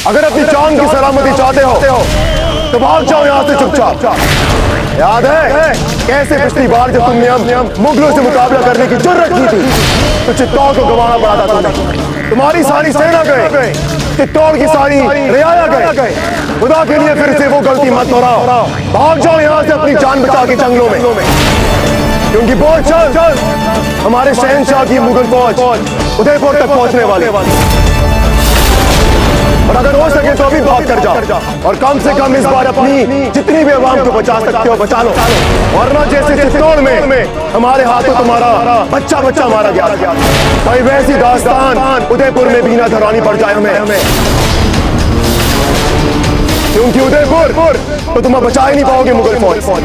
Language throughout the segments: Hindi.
अगर अपनी जान की सलामती चाहते हो तो भाग जाओ यहाँ से चुपचाप। याद है कैसे पिछली बार जब तुमने हम मुगलों से मुकाबला करने की जुर्रत की थी तो चित्तौड़ को गंवाना पड़ा था तुम्हें। तुम्हारी सारी सेना गए, चित्तौड़ की सारी रियाया गए। खुदा के लिए फिर से वो गलती मत दोहराओ। भाग जाओ यहाँ से अपनी जान बचा के जंगलों में, क्योंकि बहुत जल्द हमारे शहंशाह की मुगल फौज उदयपुर तक पहुंचने वाली। और अगर हो सके तो अभी भाग कर जाओ और कम से कम इस बार अपनी जितनी भी आवाम को बचा सकते हो बचा लो, वरना जैसे चित्तौड़ में हमारे हाथों तुम्हारा बच्चा मारा गया भाई, वैसी दास्तान उदयपुर में भी ना दोहरानी पड़ जाए हमें, क्योंकि उदयपुर तो तुम बचा ही नहीं पाओगे मुगल फौज।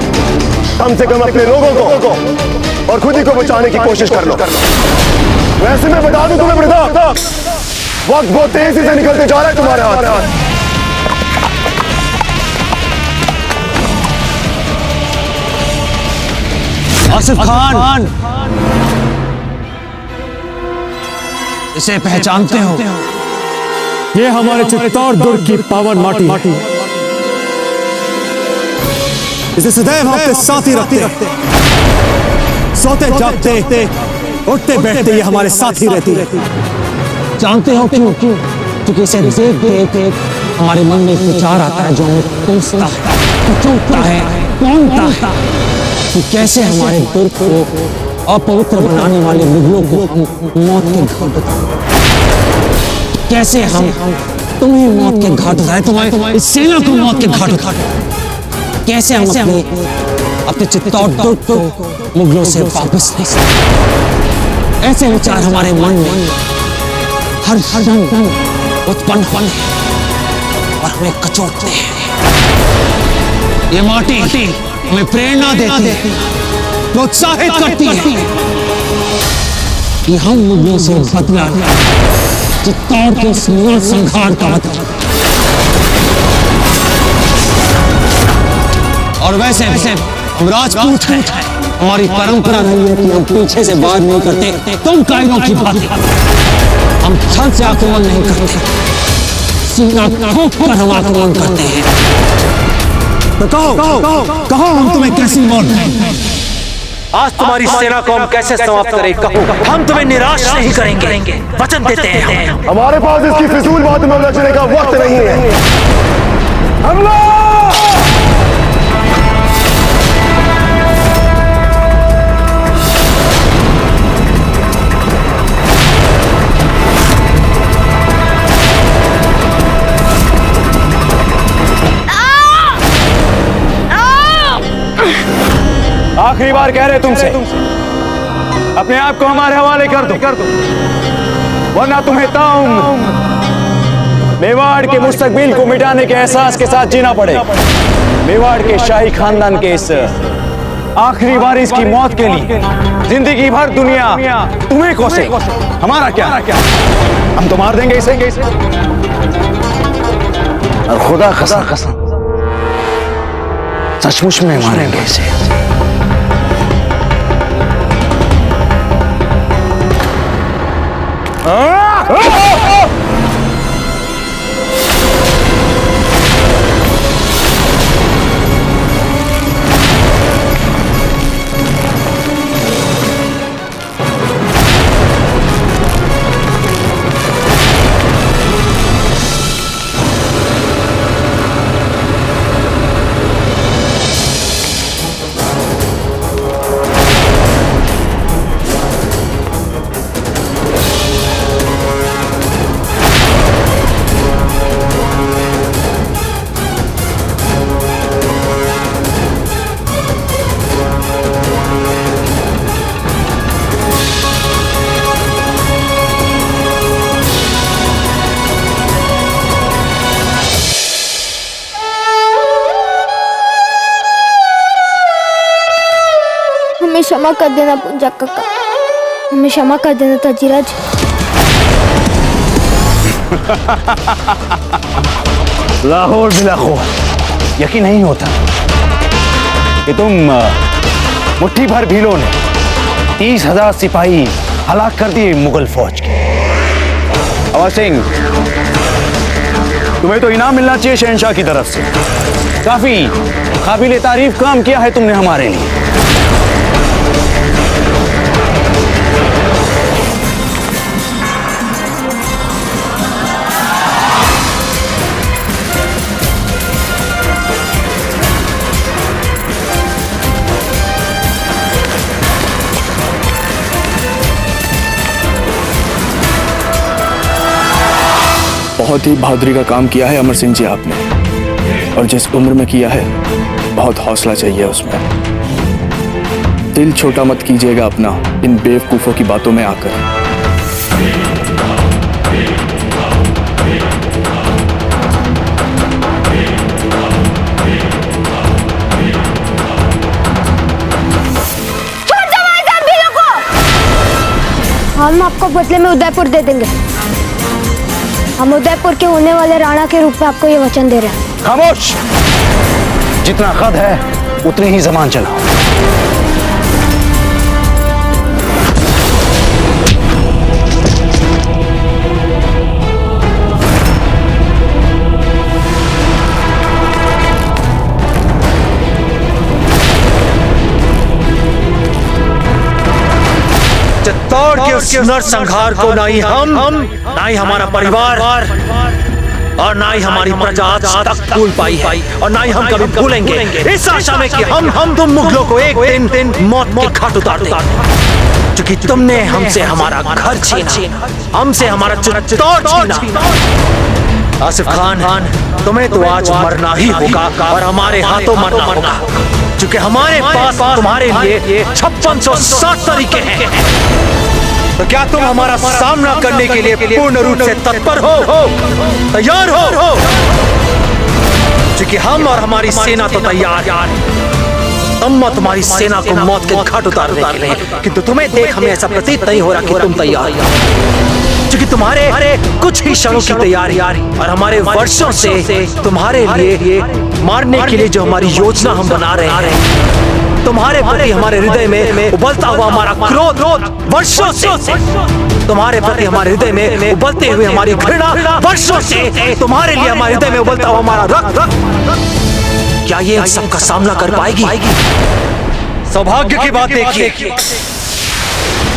कम से कम अपने लोगों को और खुद ही को बचाने की कोशिश कर लो। वैसे मैं बता दूं तुम्हें प्रताप, वक्त बहुत तेजी से निकलते जा रहा है तुम्हारे हाथ। आसिफ खान, इसे पहचानते हो? ये हमारे चित्तौड़ दुर्ग की पावन माटी, इसे सदैव हम अपने साथ ही रखते, सोते जागते उठते बैठते ये हमारे साथ ही रहती। जानते हो क्यों? क्योंकि इसे देख देख हमारे मन में एक विचार आता है जो हमें पूछता है, चौंकता है, कौनता है कि कैसे हमारे दुर्ग को अपवित्र बनाने वाले मुगलों को हम मौत के घाट उतारें, कैसे हम तुम्हें मौत के घाट उतारें, तुम्हारी सेना को मौत के घाट उतारें, कैसे हम अपने चित्तौड़ दुर्ग को मुगलों से वापस ले सकें। ऐसे विचार हमारे मन में हर क्षण उत्पन्न होते हैं और हमें कचोटते हैं। ये माटी हमें प्रेरणा देती है, प्रोत्साहित करती है कि हम मुगलों से बदला चित्तौड़ के संहार का बदला। और वैसे हम राजपूत हैं, हमारी परंपरा नहीं है कि हम पीछे से वार नहीं करते। तुम कायरों की बात, हम छल से आक्रमण नहीं करते, सीना ठोक कर हम आक्रमण करते हैं। तो कहो हम तुम्हें कैसी मौत दें? आज तुम्हारी सेना को हम कैसे समाप्त करें कहो। हम तुम्हें निराश नहीं करेंगे, वचन देते हैं। हमारे पास इसकी फिजूल बात में उलझने का वक्त नहीं है। हमला! आखिरी बार कह रहे तुमसे, अपने आप को हमारे हवाले कर दो, वरना तुम्हें ताउम्र मेवाड़ के मुस्तकबिल को मिटाने के एहसास के साथ जीना पड़ेगा। मेवाड़ के शाही खानदान के इस आखिरी वारिस की मौत के लिए जिंदगी भर दुनिया तुम्हें कोसे, हमारा क्या? हम तो मार देंगे इसे, और खुदा कसम सचमुच में मारेंगे इसे। हमें क्षमा कर देना पुंजा काका, हमें क्षमा कर देना ताजीराज। लाहौर बिलाखौर यकीन नहीं होता कि तुम मुट्ठी भर भीलों ने 30,000 सिपाही हलाक कर दिए मुगल फौज के। अमर सिंह, तुम्हें तो इनाम मिलना चाहिए शहंशाह की तरफ से। काफी काबिल तारीफ काम किया है तुमने हमारे लिए। बहुत ही बहादुरी का काम किया है अमर सिंह जी आपने, और जिस उम्र में किया है बहुत हौसला चाहिए उसमें। दिल छोटा मत कीजिएगा अपना इन बेवकूफों की बातों में आकर। हम आपको बदले में उदयपुर दे देंगे। हम उदयपुर के होने वाले राणा के रूप में आपको ये वचन दे रहे हैं। खामोश! जितना कद है उतनी ही जबान चलाओ। चित्तौड़ के उस नरसंहार को ना ही हम ना ही हमारा परिवार और ना ही हमारी प्रजा आज तक भूल पाई है, और ना ही हम कभी भूलेंगे, इस आशा में कि हम तुम मुगलों को एक दिन मौत के घाट उतार देंगे। क्योंकि तुमने हमसे हमारा घर छीना, हमसे हमारा चित्तौड़ छीना। आसिफ खान, तुम्हें तो आज मरना ही होगा और हमारे हाथों मरना होगा, क्योंकि हमारे पास तुम्हारे लिए 5660 तरीके हैं। तो क्या तुम हमारा सामना करने के लिए पूर्ण रूप से तत्पर हो, तैयार हो? क्योंकि हम और हमारी सेना तो तैयार। तुम और तुम्हारी सेना को मौत के घाट उतारने के लिए, किंतु तुम्हें देख हमें ऐसा प्रतीत नहीं हो रहा कि तुम तैयार, क्योंकि तुम्हारे कुछ ही क्षणों की तैयारी और हमारे वर्षों से तुम्हारे लिए मारने के लिए जो हमारी योजना हम बना रहे हैं, तुम्हारे प्रति हमारे हृदय में उबलता हुआ हमारा क्रोध वर्षों से, तुम्हारे प्रति हमारे हृदय में उबलते हुए हमारी घृणा वर्षों से, तुम्हारे लिए हमारे हृदय में उबलता हुआ हमारा रक्त, क्या ये इन सबका सामना कर पाएगी? सौभाग्य की बात देखिए,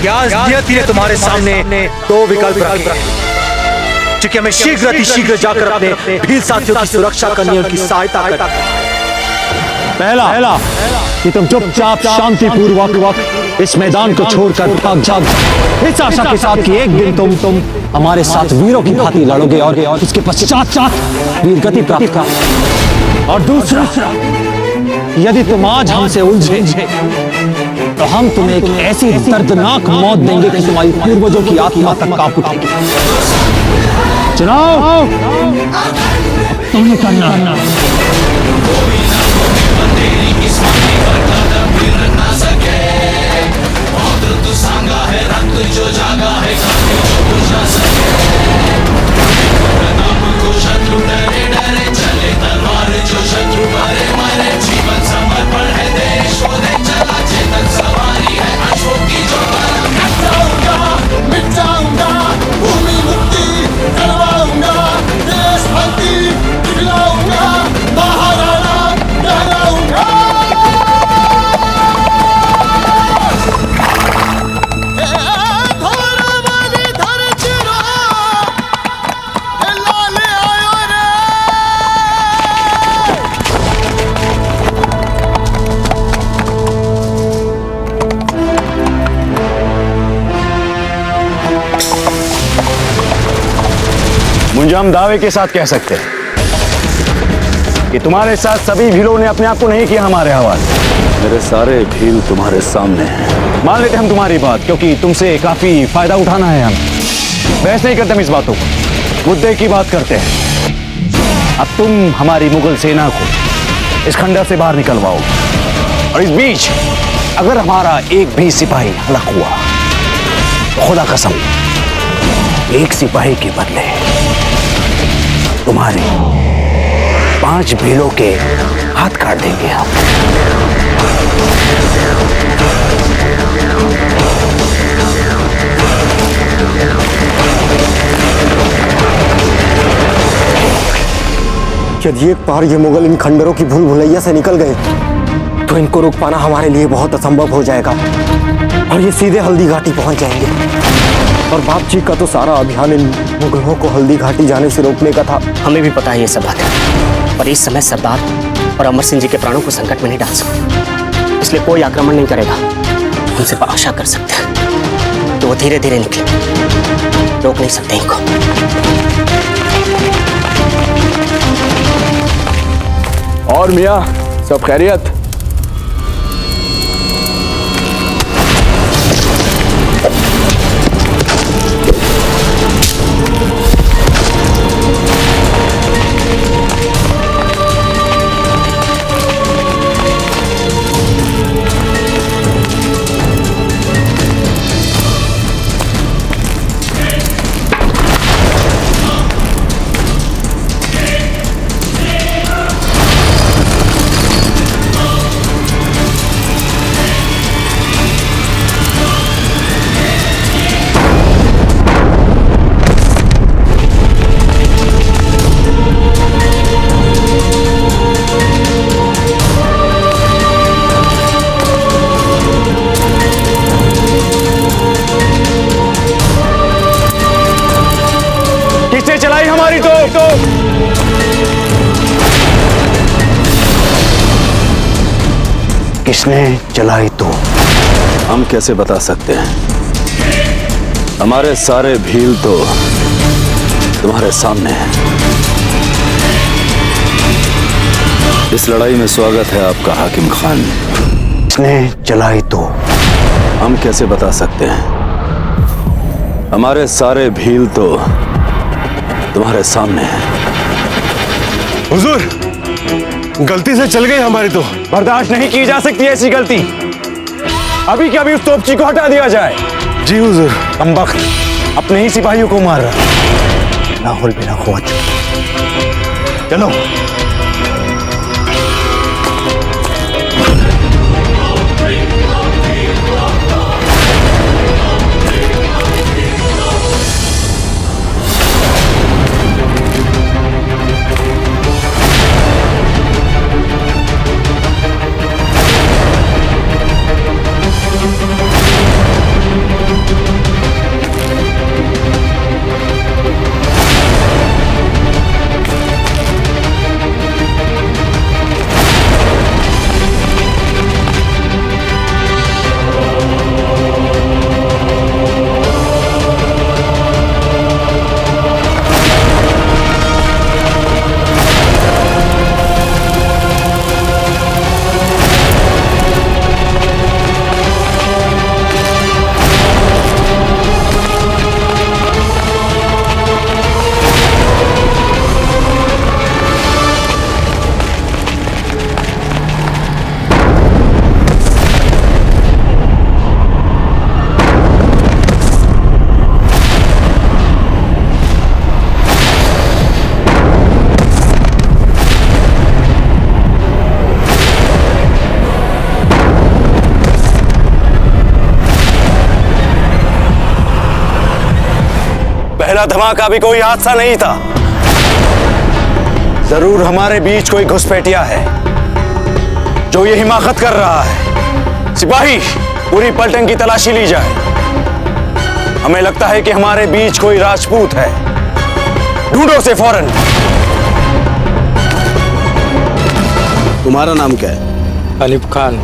नियति ने तुम्हारे सामने दो विकल्प रखे, क्योंकि हमें शीघ्र जाकर अपने भील साथियों की सुरक्षा करनी, उनकी सहायता करनी। पहला कि तुम चुपचाप शांतिपूर्वक इस मैदान को छोड़कर भाग जाओ, इस आशा के साथ कि एक दिन तुम हमारे साथ वीरों की भांति लड़ोगे और उसके पश्चात वीर गति प्राप्त कर। और दूसरा, यदि तुम आज हमसे उलझे तो हम तुम्हें एक ऐसी दर्दनाक मौत देंगे कि तुम्हारी पूर्वजों की आत्मा तक कांप उठेगी। चुनाव तुम्हें करना। मुझे हम दावे के साथ कह सकते हैं कि तुम्हारे साथ सभी भीलों ने अपने आप को नहीं किया हमारे हवाले। मेरे सारे भील तुम्हारे सामने हैं। मान लेते हम तुम्हारी बात, क्योंकि तुमसे काफी फायदा उठाना है। हम बहस नहीं करते हम इस बातों को, मुद्दे की बात करते हैं। अब तुम हमारी मुगल सेना को इस खंडर से बाहर निकलवाओ, और इस बीच अगर हमारा एक भी सिपाही हलाक हुआ तो खुदा कसम, एक सिपाही के बदले तुम्हारे 5 भीलों के हाथ काट देंगे हम। यदि एक बार ये मुगल इन खंडरों की भूल भुलैया से निकल गए तो इनको रोक पाना हमारे लिए बहुत असंभव हो जाएगा और ये सीधे हल्दी घाटी पहुंच जाएंगे। और बाप जी का तो सारा अभियान इन मुगलों को हल्दी घाटी जाने से रोकने का था। हमें भी पता है ये सब बात, पर इस समय सरदार और अमर सिंह जी के प्राणों को संकट में नहीं डाल सकते, इसलिए कोई आक्रमण नहीं करेगा। हम सिर्फ आशा कर सकते हैं तो वो धीरे धीरे निकले, रोक नहीं सकते इनको। और मियाँ सब खैरियत? किसने चलाई हमारी तोप? किसने चलाई तो हम कैसे बता सकते हैं? हमारे सारे भील तो तुम्हारे सामने हैं। इस लड़ाई में स्वागत है आपका हाकिम खान। किसने चलाई तो हम कैसे बता सकते हैं? हमारे सारे भील तो तुम्हारे सामने है। हुजूर, गलती से चल गई हमारी तो। बर्दाश्त नहीं की जा सकती ऐसी गलती। अभी के अभी उस तोपची को हटा दिया जाए। जी हुजूर। कमबख्त अपने ही सिपाहियों को मार रहा। लाहौल बिना ख्वात। चलो। पहला धमाका भी कोई हादसा नहीं था। जरूर हमारे बीच कोई घुसपैठिया है जो ये हिमाकत कर रहा है। सिपाही, पूरी पलटन की तलाशी ली जाए। हमें लगता है कि हमारे बीच कोई राजपूत है। ढूंढो उसे फौरन। तुम्हारा नाम क्या है? अलीफ खान।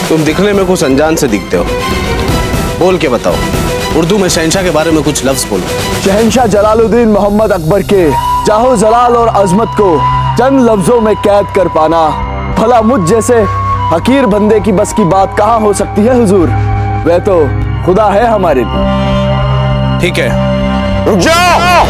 तुम दिखने में कुछ अनजान से दिखते हो। बोल के बताओ, उर्दू में शहंशाह के बारे में कुछ लफ्ज बोलो। शहंशाह जलालुद्दीन मोहम्मद अकबर के जाहो जलाल और अजमत को चंद लफ्जों में कैद कर पाना, भला मुझ जैसे हकीर बंदे की बस की बात कहाँ हो सकती है हुजूर। वह तो खुदा है हमारे। ठीक है, रुक जाओ।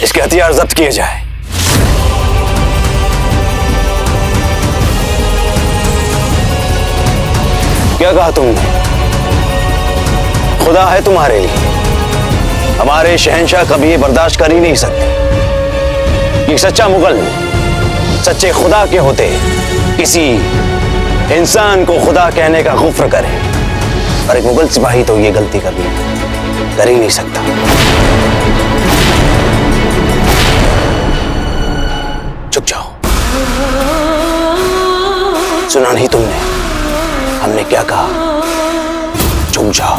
इसके हथियार जब्त किए जाए। क्या कहा तुमने? खुदा है तुम्हारे लिए। हमारे शहंशाह कभी ये बर्दाश्त कर ही नहीं सकते कि सच्चा मुगल सच्चे खुदा के होते किसी इंसान को खुदा कहने का गुफ्र करे, और एक मुगल सिपाही तो ये गलती कभी कर ही नहीं सकता। चुप जाओ, सुना नहीं तुमने हमने क्या कहा? चुप जाओ।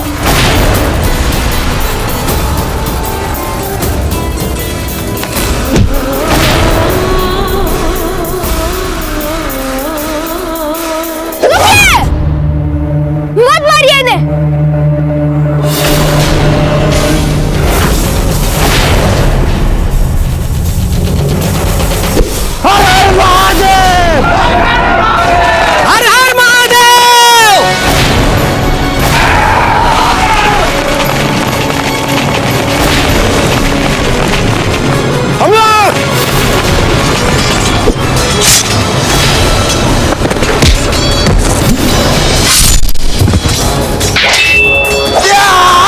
मत मारिए इन्हें। हर हर महादेव! हर हर महादेव! हमला!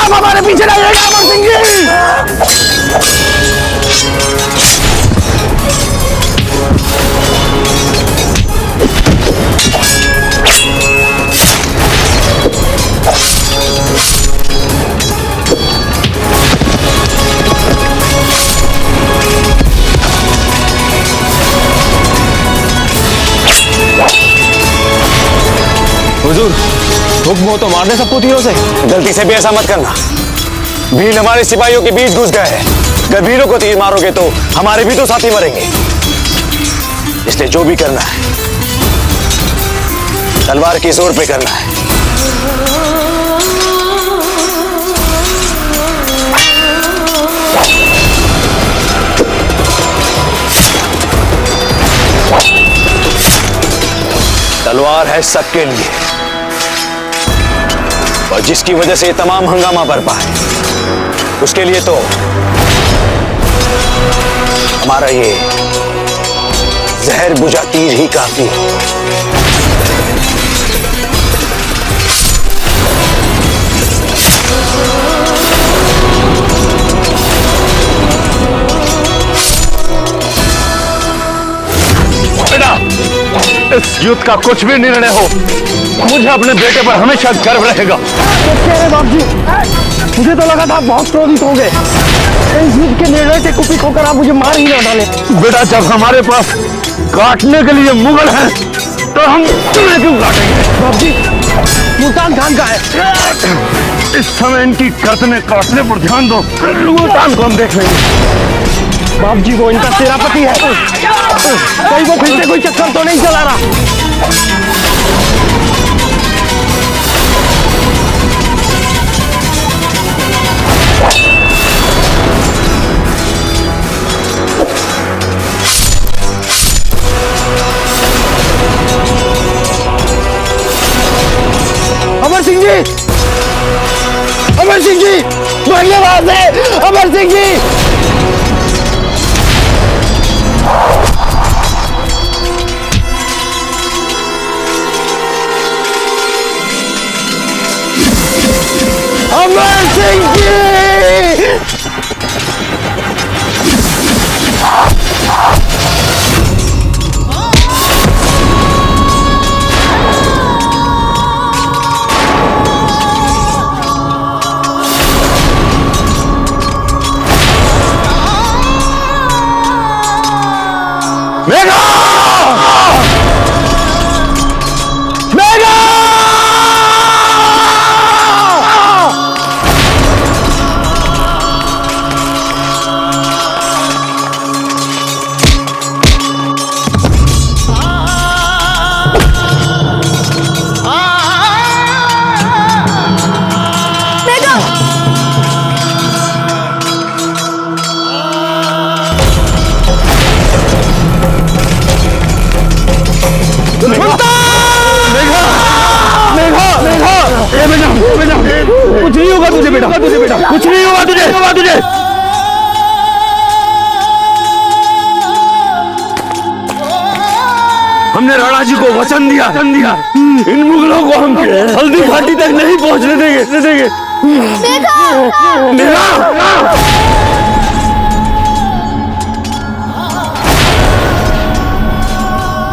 आप हमारे पीछे रहिएगा अमर सिंह जी! हुजूर, हुक्म हो तो मार दे सबको तीरों से। गलती से भी ऐसा मत करना। भील हमारे सिपाहियों के बीच घुस गए हैं। अगर भीलों को तीर मारोगे तो हमारे भी तो साथी मरेंगे। इसलिए जो भी करना है तलवार की जोर पे करना है। तलवार है सबके लिए, और जिसकी वजह से ये तमाम हंगामा बरपा है उसके लिए तो हमारा ये जहर बुझा तीर ही काफी है। बेटा, इस युद्ध का कुछ भी निर्णय हो, मुझे अपने बेटे पर हमेशा गर्व रहेगा। बाप जी, मुझे तो लगा था आप बहुत क्रोधित होंगे। इस युद्ध के निर्णय से कुपित होकर आप मुझे मार ही ना डाले। बेटा, जब हमारे पास काटने के लिए मुगल हैं, तो हम तुम्हें क्यों काटेंगे? बाप जी, मुल्तान खान का है। इस समय इनकी गर्दनें काटने पर ध्यान दो, मुल्तान को हम देख लेंगे। बाप जी, वो इनका सेनापति है। कहीं वो फिर से कोई चक्कर तो नहीं चला रहा? अमर सिंह जी! अमर सिंह जी! धन्यवाद है अमर सिंह जी! अमर सिंह जी! मेघा! मेघा! कुछ नहीं होगा तुझे बेटा, कुछ नहीं होगा तुझे। हमने हमने राणा जी को वचन दिया इन मुगलों को हम हल्दी घाटी तक नहीं पहुंचने देंगे। देखो मेरा